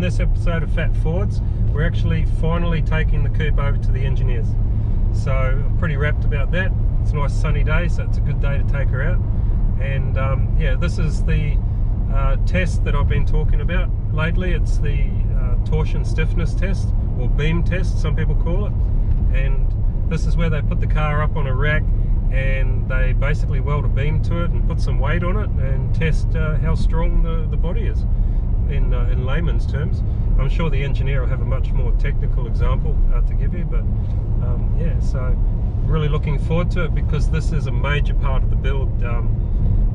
this episode of Fat Fords, we're actually finally taking the coupe over to the engineers. So I'm pretty rapt about that. It's a nice sunny day, so it's a good day to take her out. And yeah, this is the test that I've been talking about lately. It's the torsion stiffness test, or beam test, some people call it. And this is where they put the car up on a rack and they basically weld a beam to it and put some weight on it and test how strong the body is in layman's terms. I'm sure the engineer will have a much more technical example to give you, but yeah, so really looking forward to it, because this is a major part of the build.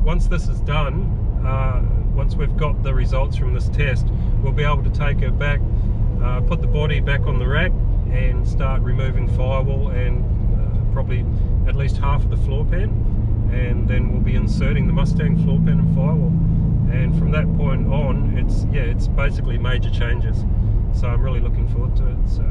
Once this is done, once we've got the results from this test, we'll be able to take her back, put the body back on the rack and start removing firewall and probably at least half of the floor pan, and then we'll be inserting the Mustang floor pan and firewall, and from that point on it's basically major changes. So I'm really looking forward to it. So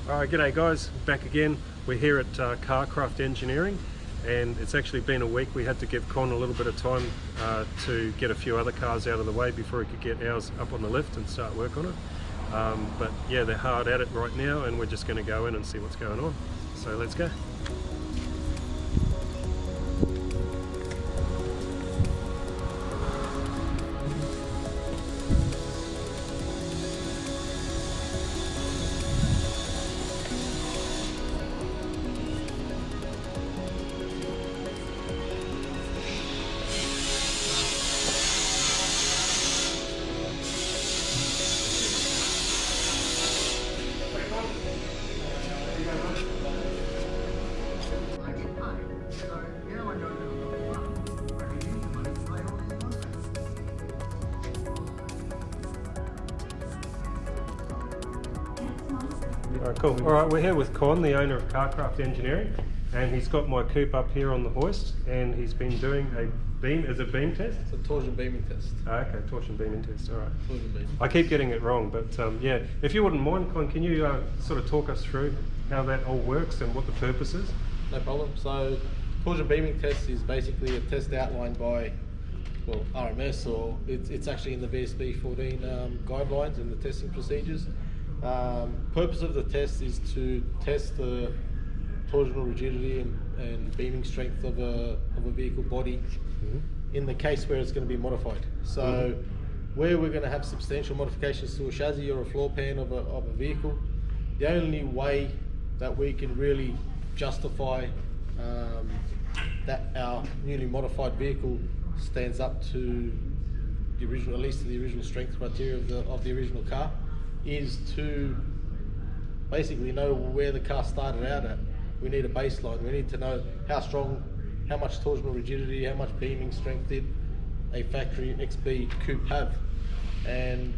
alright, g'day guys, back again. We're here at Kar Kraft Engineering, and it's actually been a week. We had to give Con a little bit of time to get a few other cars out of the way before he could get ours up on the lift and start work on it. But yeah, they're hard at it right now, and we're just going to go in and see what's going on. So let's go. Alright, cool. Alright, we're here with Con, the owner of Kar Kraft Engineering, and he's got my coupe up here on the hoist, and he's been doing a beam, is it beam test? It's a torsion beaming test. Oh, okay, torsion beaming test, alright. Torsion beam. I keep getting it wrong, but yeah, if you wouldn't mind, Con, can you sort of talk us through how that all works and what the purpose is? No problem. So, torsion beaming test is basically a test outlined by, well, RMS, or it's actually in the VSB 14 guidelines and the testing procedures. Purpose of the test is to test the torsional rigidity and beaming strength of a vehicle body in the case where it's going to be modified. So where we're going to have substantial modifications to a chassis or a floor pan of a vehicle, the only way that we can really justify that our newly modified vehicle stands up to the original, at least to the original strength criteria of the original car, is to basically know where the car started out at. We need a baseline. We need to know how strong, how much torsional rigidity, how much beaming strength did a factory XB Coupe have. And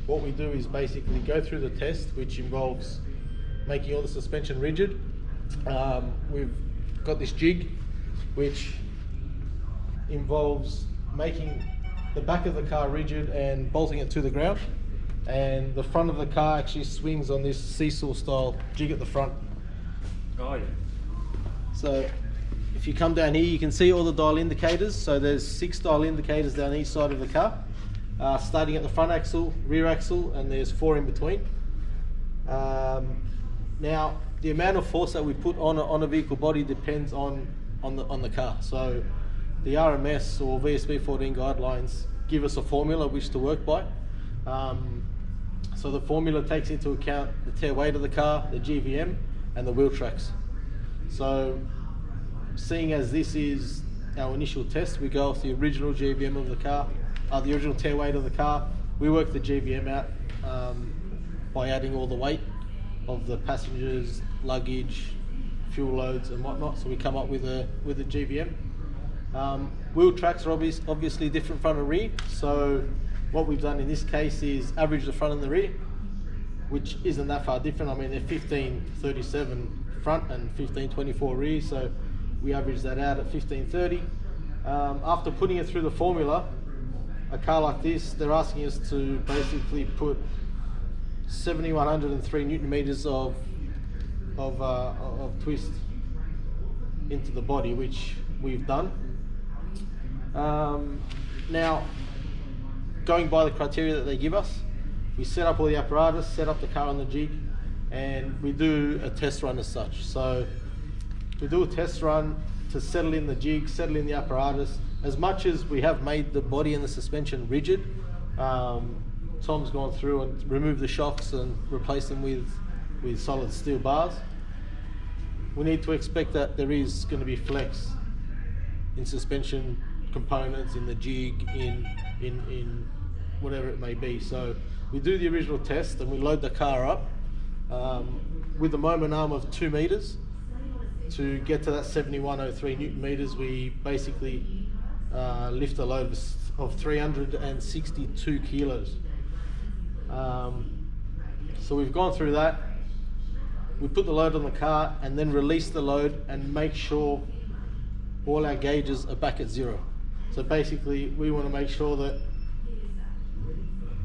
what we do is basically go through the test, which involves making all the suspension rigid. We've got this jig which involves making the back of the car rigid and bolting it to the ground, and the front of the car actually swings on this seesaw style jig at the front. Oh yeah. So if you come down here, you can see all the dial indicators. So there's 6 dial indicators down each side of the car, starting at the front axle, rear axle, and there's 4 in between. Now the amount of force that we put on a vehicle body depends on the car. So the RMS or VSB 14 guidelines give us a formula which to work by. So the formula takes into account the tear weight of the car, the GVM, and the wheel tracks. So seeing as this is our initial test, we go off the original GVM of the car, the original tear weight of the car. We work the GVM out by adding all the weight of the passengers, luggage, fuel loads and whatnot, so we come up with a GVM. Wheel tracks are obviously different front and rear, so what we've done in this case is average the front and the rear, which isn't that far different. I mean, they're 1537 front and 1524 rear, so we average that out at 1530. After putting it through the formula, a car like this, they're asking us to basically put 7,103 Newton meters of twist into the body, which we've done. Now, going by the criteria that they give us, we set up all the apparatus, set up the car on the jig, and we do a test run as such. So we do a test run to settle in the jig, settle in the apparatus. As much as we have made the body and the suspension rigid, Tom's gone through and removed the shocks and replaced them with solid steel bars. We need to expect that there is going to be flex in suspension components, in the jig, in whatever it may be. So we do the original test and we load the car up with a moment arm of 2 meters. To get to that 7,103 Newton meters, we basically lift a load of 362 kilos. So we've gone through that. We put the load on the car and then release the load and make sure all our gauges are back at zero. So basically, we want to make sure that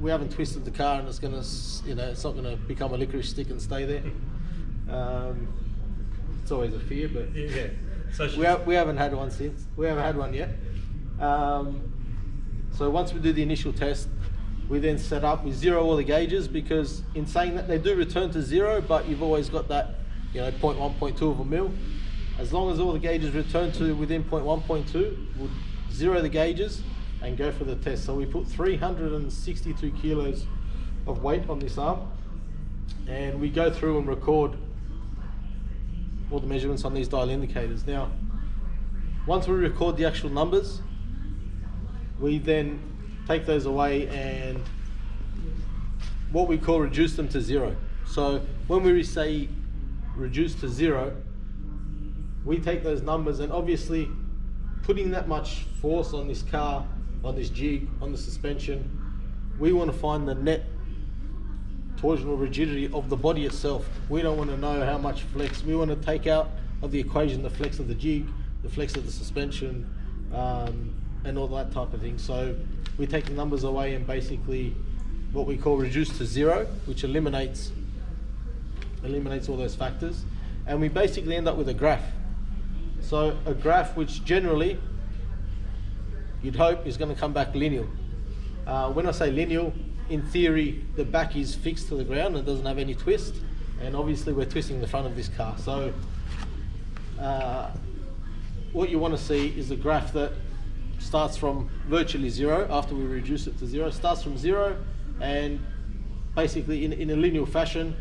we haven't twisted the car and it's going to, you know, it's not going to become a licorice stick and stay there. It's always a fear, but Yeah. So we haven't had one since. We haven't had one yet. So once we do the initial test, we then set up, we zero all the gauges, because in saying that they do return to zero, but you've always got that, you know, 0.1, 0.2 of a mil. As long as all the gauges return to within 0.1, 0.2, we'll zero the gauges and go for the test. So we put 362 kilos of weight on this arm, and we go through and record all the measurements on these dial indicators. Now, once we record the actual numbers, we then take those away and what we call reduce them to zero. So when we say reduce to zero, we take those numbers, and obviously putting that much force on this car, on this jig, on the suspension, we want to find the net torsional rigidity of the body itself. We don't want to know how much flex. We want to take out of the equation the flex of the jig, the flex of the suspension, and all that type of thing. So we take the numbers away and basically what we call reduce to zero, which eliminates all those factors, and we basically end up with a graph. So a graph which generally you'd hope is going to come back linear. When I say linear, in theory the back is fixed to the ground and doesn't have any twist, and obviously we're twisting the front of this car. So what you want to see is a graph that starts from virtually zero after we reduce it to zero, starts from zero and basically in a linear fashion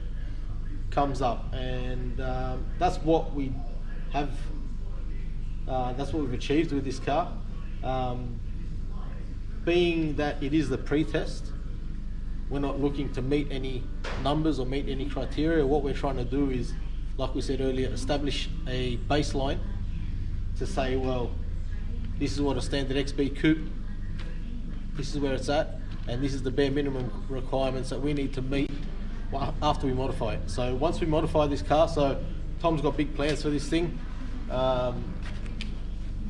comes up, and that's what we have, that's what we've achieved with this car. Being that it is the pre-test, we're not looking to meet any numbers or meet any criteria. What we're trying to do is, like we said earlier, establish a baseline to say, well, this is what a standard XB Coupe, this is where it's at, and this is the bare minimum requirements that we need to meet after we modify it. So once we modify this car, so Tom's got big plans for this thing.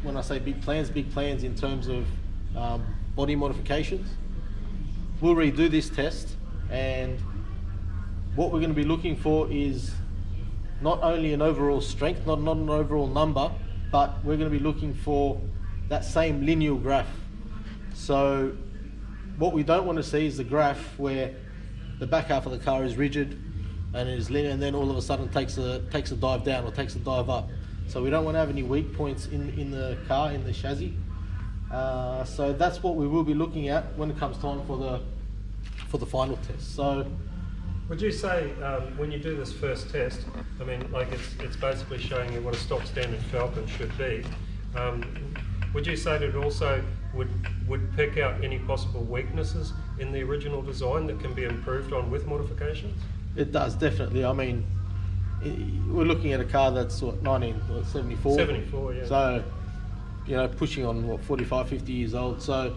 When I say big plans in terms of body modifications. We'll redo this test, and what we're going to be looking for is not only an overall strength, not an overall number, but we're going to be looking for that same linear graph. So what we don't want to see is the graph where the back half of the car is rigid and it is linear, and then all of a sudden takes a dive down or takes a dive up. So we don't want to have any weak points in the car, in the chassis. So that's what we will be looking at when it comes time for the final test. So would you say when you do this first test, I mean, like it's basically showing you what a stock standard Falcon should be. Would you say that it also would pick out any possible weaknesses in the original design that can be improved on with modifications? It does, definitely. I mean, we're looking at a car that's what, 1974. 74, yeah. So, you know, pushing on what, 45, 50 years old. So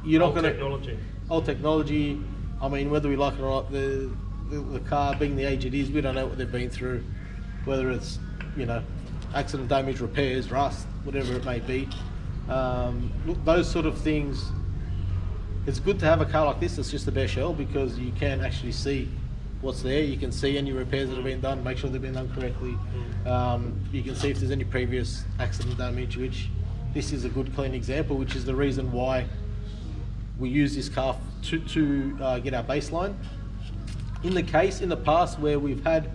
you're not going to old technology. I mean, whether we like it or not, the car being the age it is, we don't know what they've been through. whether it's, you know, accident damage, repairs, rust, whatever it may be. Look, those sort of things, it's good to have a car like this that's just a bare shell, because you can actually see what's there. You can see any repairs that have been done, make sure they've been done correctly. You can see if there's any previous accident damage, which this is a good clean example, which is the reason why we use this car to get our baseline. In the past where we've had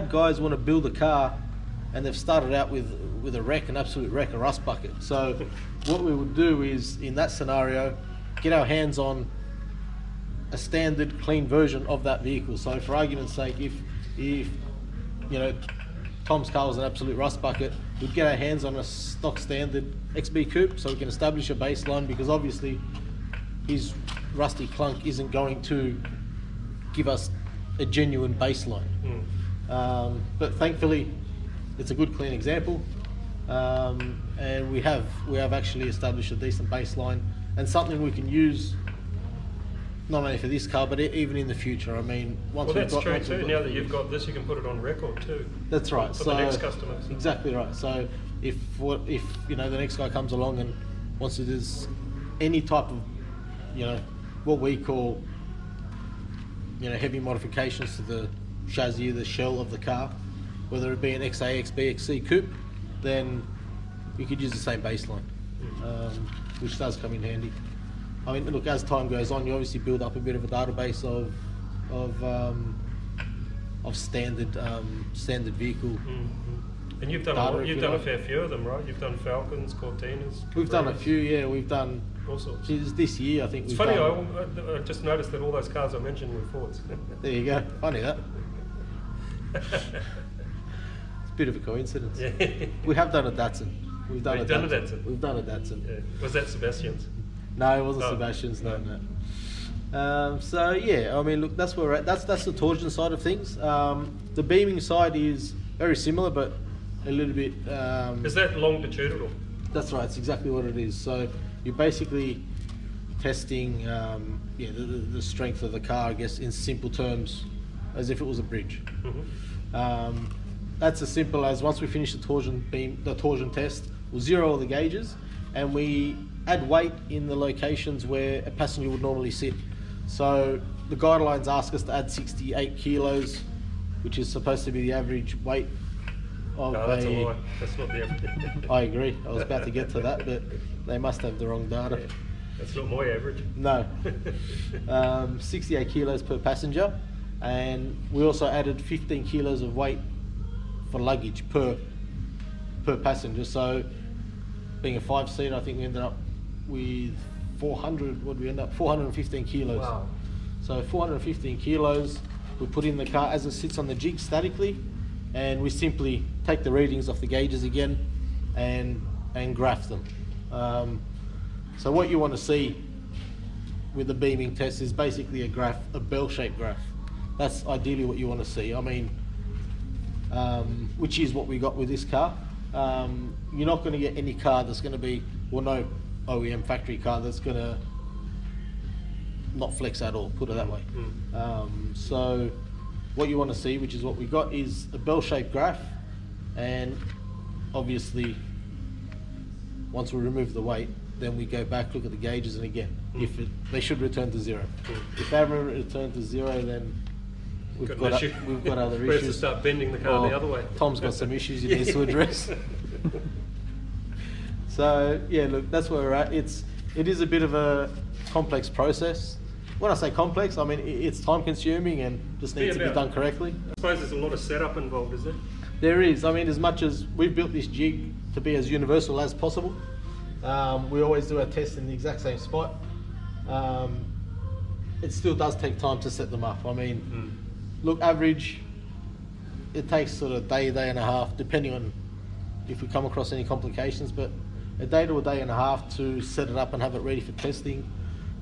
guys want to build a car and they've started out with a wreck, an absolute wreck, a rust bucket. So what we would do is, in that scenario, get our hands on a standard clean version of that vehicle. So for argument's sake, if you know, Tom's car was an absolute rust bucket, we'd get our hands on a stock standard XB Coupe, so we can establish a baseline, because obviously his rusty clunk isn't going to give us a genuine baseline. But thankfully it's a good clean example, and we have actually established a decent baseline, and something we can use not only for this car, but even in the future. I mean, once well, we've got... that's true too. Now that you've got this, you can put it on record too. That's right. For the next customers. Exactly right. So if you know, the next guy comes along and wants to do any type of, you know, what we call, you know, heavy modifications to the chassis, the shell of the car, whether it be an XA, XB, XC coupe, then you could use the same baseline, which does come in handy. I mean, look, as time goes on, you obviously build up a bit of a database of standard vehicle. And you've done you've done a fair few of them, right? You've done Falcons, Cortinas. We've done a few, yeah. We've done all sorts. This year, I think. It's funny. I just noticed that all those cars I mentioned were Fords. There you go. Funny that. It's a bit of a coincidence. Yeah. We have done a Datsun. We've done a Datsun. We've done a Datsun. Yeah. Was that Sebastian's? No, it wasn't Sebastian's. No. So yeah, I mean, look, that's where we're at. That's the torsion side of things. The beaming side is very similar, but a little bit. Is that longitudinal? That's right. It's exactly what it is. So you're basically testing, the strength of the car, I guess, in simple terms, as if it was a bridge. That's as simple as, once we finish the torsion test, we'll zero all the gauges, and we add weight in the locations where a passenger would normally sit. So the guidelines ask us to add 68 kilos, which is supposed to be the average weight of that's a lie. That's not the average. I agree. I was about to get to that, but they must have the wrong data. Yeah. That's not my average. No. 68 kilos per passenger, and we also added 15 kilos of weight for luggage per passenger. So being a 5-seater, I think we ended up with 415 kilos. Wow. So 415 kilos we put in the car as it sits on the jig statically, and we simply take the readings off the gauges again and graph them. So what you want to see with the beaming test is basically a bell-shaped graph. That's ideally what you want to see. I mean, which is what we got with this car. You're not going to get any car that's going to be, well, no OEM factory car that's going to not flex at all, put it that way. So what you want to see, which is what we got, is a bell-shaped graph, and obviously once we remove the weight, then we go back, look at the gauges, and again, they should return to zero. If they haven't returned to zero, then we've got other issues. We have to start bending the car the other way. Tom's got some issues he needs to address. So yeah, look, that's where we're at. It is a bit of a complex process. When I say complex, I mean it's time consuming and just needs to be done correctly. I suppose there's a lot of setup involved, is there? There is. I mean, as much as we've built this jig to be as universal as possible, we always do our tests in the exact same spot. It still does take time to set them up. I mean, look, average, it takes sort of day and a half, depending on if we come across any complications, but a day to a day and a half to set it up and have it ready for testing.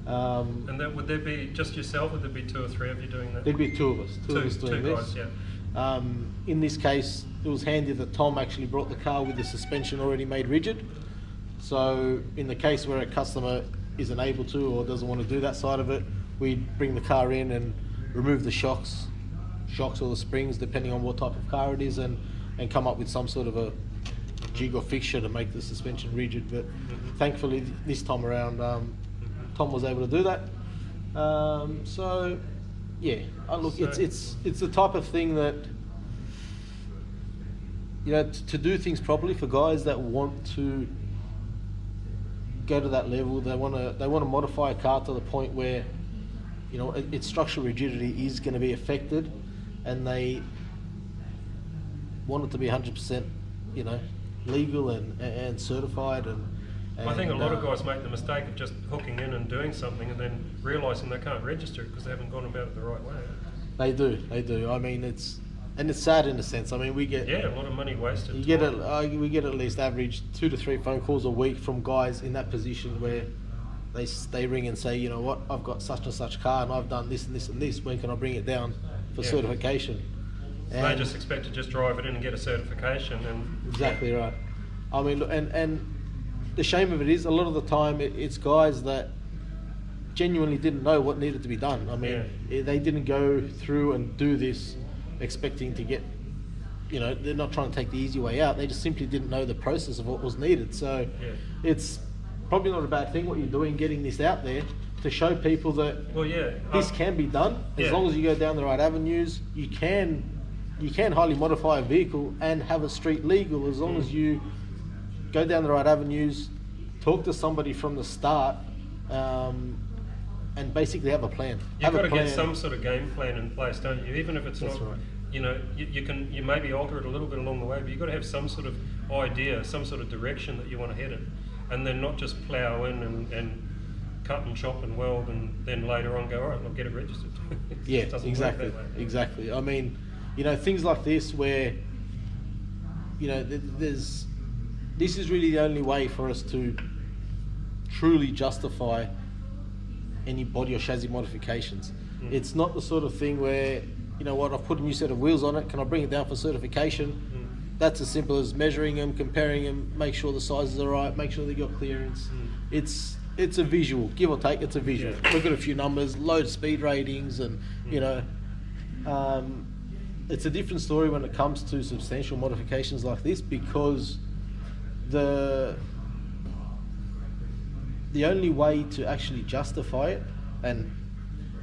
And that, would there be just yourself, or would there be 2 or 3 of you doing that? There'd be two of us doing two this. Guys, yeah. In this case, it was handy that Tom actually brought the car with the suspension already made rigid. So in the case where a customer isn't able to or doesn't want to do that side of it, we'd bring the car in and remove the shocks shocks or the springs, depending on what type of car it is, and come up with some sort of a jig or fixture to make the suspension rigid. But thankfully this time around, Tom was able to do that. So yeah, look, it's the type of thing that, you know, to do things properly for guys that want to go to that level. They want to modify a car to the point where, you know, its structural rigidity is going to be affected, and they want it to be 100%, you know, legal and certified. And I think a lot of guys make the mistake of just hooking in and doing something and then realising they can't register it because they haven't gone about it the right way. They do. I mean, it's sad in a sense. I mean, we get a lot of money wasted. We get at least average 2 to 3 phone calls a week from guys in that position where they ring and say, you know what, I've got such and such car and I've done this and this and this. When can I bring it down for certification? So they just expect to just drive it in and get a certification. And exactly right. I mean, and the shame of it is, a lot of the time it's guys that genuinely didn't know what needed to be done. I mean, they didn't go through and do this expecting to get, you know, they're not trying to take the easy way out. They just simply didn't know the process of what was needed. So it's probably not a bad thing what you're doing, getting this out there to show people that this can be done as long as you go down the right avenues. You can highly modify a vehicle and have it street legal as long as you go down the right avenues, talk to somebody from the start, and basically have a plan. You've got to get some sort of game plan in place, don't you? Even if it's not, you know, you maybe alter it a little bit along the way, but you've got to have some sort of idea, some sort of direction that you want to head in, and then not just plough in and cut and chop and weld and then later on go, all right, I'll get it registered. Exactly. I mean, you know, things like this where, you know, this is really the only way for us to truly justify any body or chassis modifications. It's not the sort of thing where, you know what, I've put a new set of wheels on it, can I bring it down for certification? That's as simple as measuring them, comparing them, make sure the sizes are right, make sure they got clearance. It's a visual, give or take, it's a visual. Look at a few numbers, load speed ratings, and you know, it's a different story when it comes to substantial modifications like this, because the only way to actually justify it and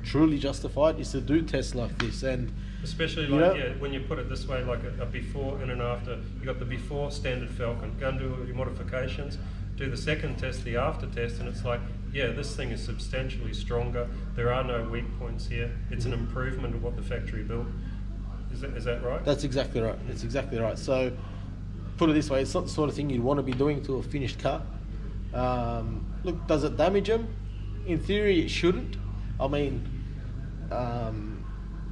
truly justify it is to do tests like this. And especially like, when you put it this way, like a before and an after. You got the before standard Falcon, go and do your modifications, do the second test, the after test, and it's like, yeah, this thing is substantially stronger, there are no weak points here, it's an improvement of what the factory built. Is that right? That's exactly right. It's exactly right. So put it this way, it's not the sort of thing you'd want to be doing to a finished car. Look, does it damage them? In theory, it shouldn't. I mean,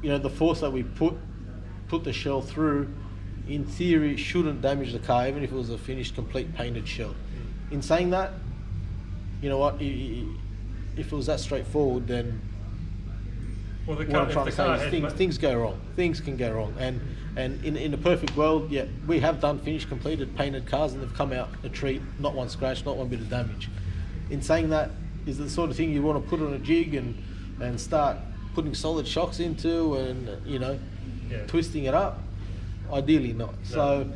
you know, the force that we put the shell through, in theory, shouldn't damage the car, even if it was a finished, complete painted shell. In saying that, you know what? If it was that straightforward, then what I'm trying to say is things go wrong. Things can go wrong, and in a perfect world, yeah, we have done finished, completed, painted cars, and they've come out a treat, not one scratch, not one bit of damage. In saying that, is the sort of thing you want to put on a jig and start putting solid shocks into, and you know, twisting it up? Ideally not. No.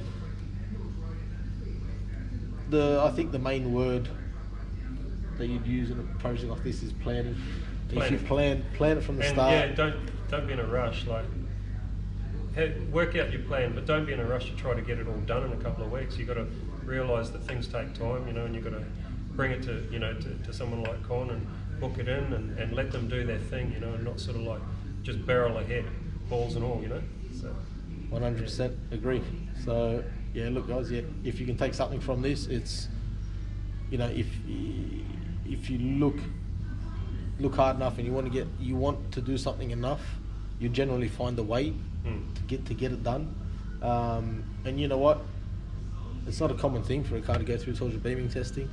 So I think the main word that you'd use in a project like this is planning. If you plan it from the start. Yeah, don't be in a rush. Like, work out your plan, but don't be in a rush to try to get it all done in a couple of weeks. You've got to realise that things take time, you know, and you've got to bring it to, you know, to someone like Con and book it in and let them do their thing, you know, and not sort of like just barrel ahead, balls and all, you know. So 100% agree. So yeah, look guys, if you can take something from this, it's, you know, if you look hard enough and you want to do something enough, you generally find a way to get it done. And you know what? It's not a common thing for a car to go through torsion beaming testing,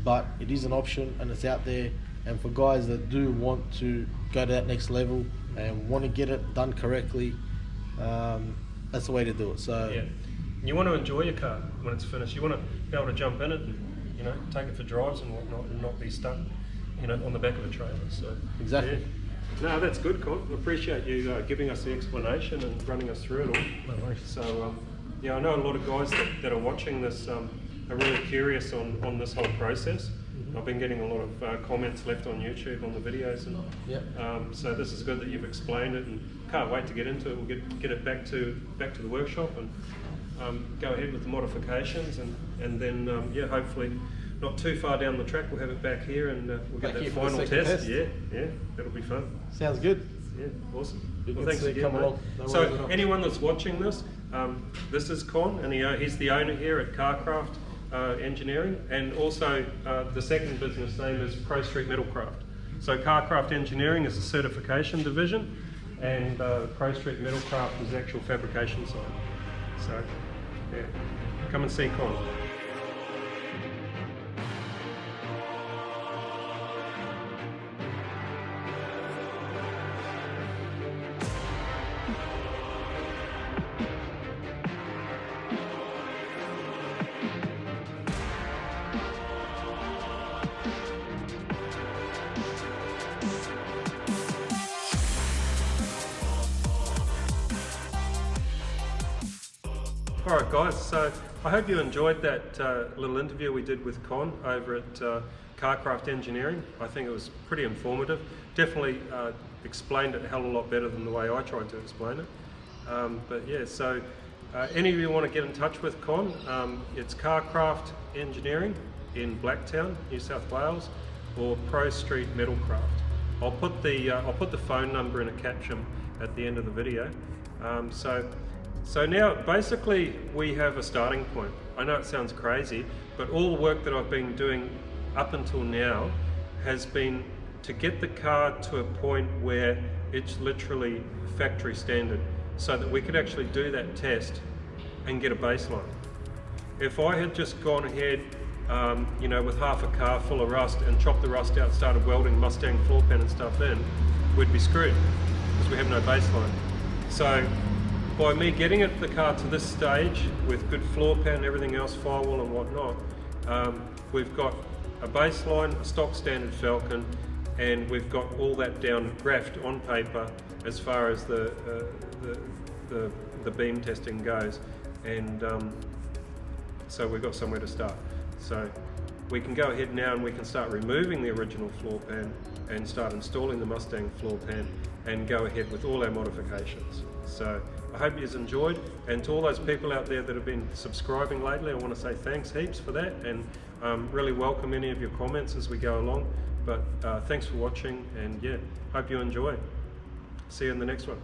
but it is an option and it's out there. And for guys that do want to go to that next level and want to get it done correctly, that's the way to do it. So yeah, you want to enjoy your car when it's finished. You want to be able to jump in it and, you know, take it for drives and whatnot, and not be stuck, you know, on the back of a trailer. So exactly. No, that's good, Con. I appreciate you giving us the explanation and running us through it all. No worries. So, yeah, I know a lot of guys that are watching this are really curious on this whole process. I've been getting a lot of comments left on YouTube on the videos, and Yep. so this is good that you've explained it, and can't wait to get into it. We'll get it back to the workshop and go ahead with the modifications, and then yeah, hopefully not too far down the track we'll have it back here, and we'll Back get here that for the final second test. test. Yeah, that'll be fun. Sounds good. Yeah, awesome. Good Well, to thanks see you again, come mate. along. No worries So at all. anyone that's watching this, this is Con, and he's the owner here at Kar Kraft Engineering, and also the second business name is Pro Street Metalcraft. So Kar Kraft Engineering is a certification division, and Pro Street Metalcraft is the actual fabrication side. So yeah, come and see Con. Alright guys, so I hope you enjoyed that little interview we did with Con over at Kar Kraft Engineering. I think it was pretty informative. Definitely explained it a hell of a lot better than the way I tried to explain it. But yeah, so any of you want to get in touch with Con, it's Kar Kraft Engineering in Blacktown, New South Wales, or Pro Street Metalcraft. I'll put the phone number in a caption at the end of the video. So now basically we have a starting point. I know it sounds crazy, but all the work that I've been doing up until now has been to get the car to a point where it's literally factory standard, so that we could actually do that test and get a baseline. If I had just gone ahead you know, with half a car full of rust and chopped the rust out, started welding Mustang floor pan and stuff in, we'd be screwed because we have no baseline. So by me getting the car to this stage with good floor pan and everything else, firewall and whatnot, we've got a baseline, a stock standard Falcon, and we've got all that down graphed on paper as far as the beam testing goes, and so we've got somewhere to start. So we can go ahead now and we can start removing the original floor pan and start installing the Mustang floor pan and go ahead with all our modifications. So I hope you've enjoyed, and to all those people out there that have been subscribing lately, I want to say thanks heaps for that, and really welcome any of your comments as we go along. But thanks for watching, and yeah, hope you enjoy. See you in the next one.